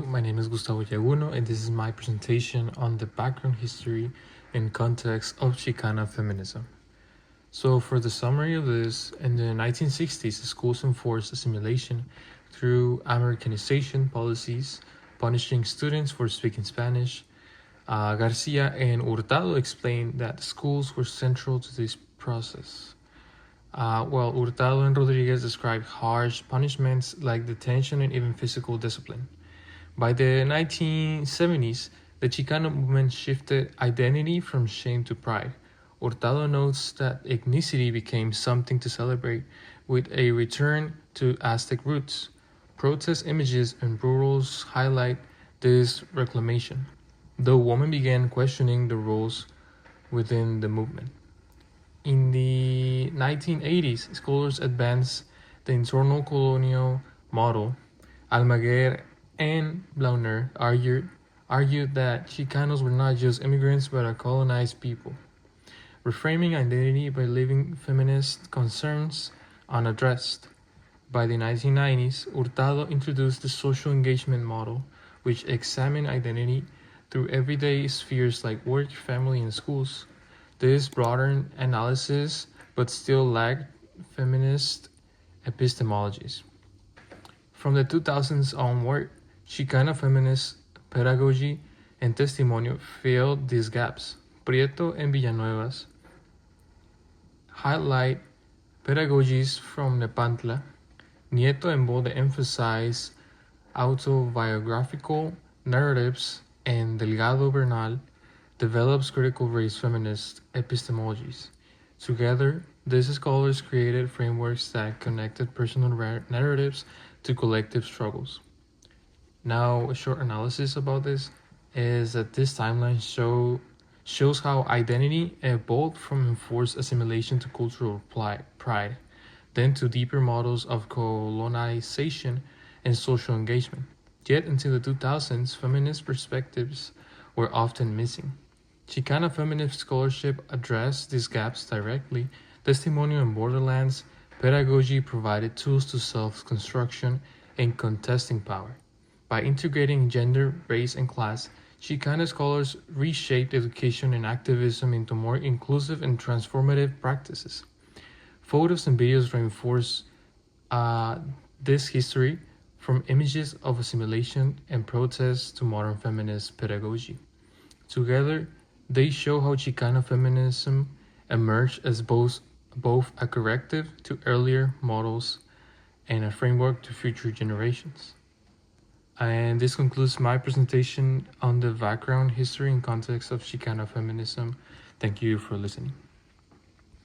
my name is Gustavo Yaguno, and this is my presentation on the background, history, and context of Chicana feminism. So, for the summary of this, in the 1960s, schools enforced assimilation through Americanization policies, punishing students for speaking Spanish. Garcia and Hurtado explained that schools were central to this process. While Hurtado and Rodriguez described harsh punishments like detention and even physical discipline. By the 1970s, the Chicano movement shifted identity from shame to pride. Hurtado notes that ethnicity became something to celebrate with a return to Aztec roots. Protest images and murals highlight this reclamation, though women began questioning the roles within the movement. In the 1980s, scholars advanced the internal colonial model. Almaguer and Blauner argued that Chicanos were not just immigrants but a colonized people, reframing identity by leaving feminist concerns unaddressed. By the 1990s, Hurtado introduced the social engagement model, which examined identity through everyday spheres like work, family, and schools. This broadened analysis but still lacked feminist epistemologies. From the 2000s onward, Chicana feminist pedagogy and testimonio filled these gaps. Prieto and Villanuevas highlight pedagogies from Nepantla. Nieto and Bode emphasize autobiographical narratives, and Delgado Bernal develops critical race feminist epistemologies. Together, these scholars created frameworks that connected personal narratives to collective struggles. Now, a short analysis about this is that this timeline shows how identity evolved from enforced assimilation to cultural pride, then to deeper models of colonization and social engagement. Yet, until the 2000s, feminist perspectives were often missing. Chicana feminist scholarship addressed these gaps directly. Testimonial in Borderlands pedagogy provided tools to self-construction and contesting power. By integrating gender, race, and class, Chicana scholars reshaped education and activism into more inclusive and transformative practices. Photos and videos reinforce this history, from images of assimilation and protest to modern feminist pedagogy. Together, they show how Chicana feminism emerged as both a corrective to earlier models and a framework to future generations. And this concludes my presentation on the background, history, and context of Chicana feminism. Thank you for listening.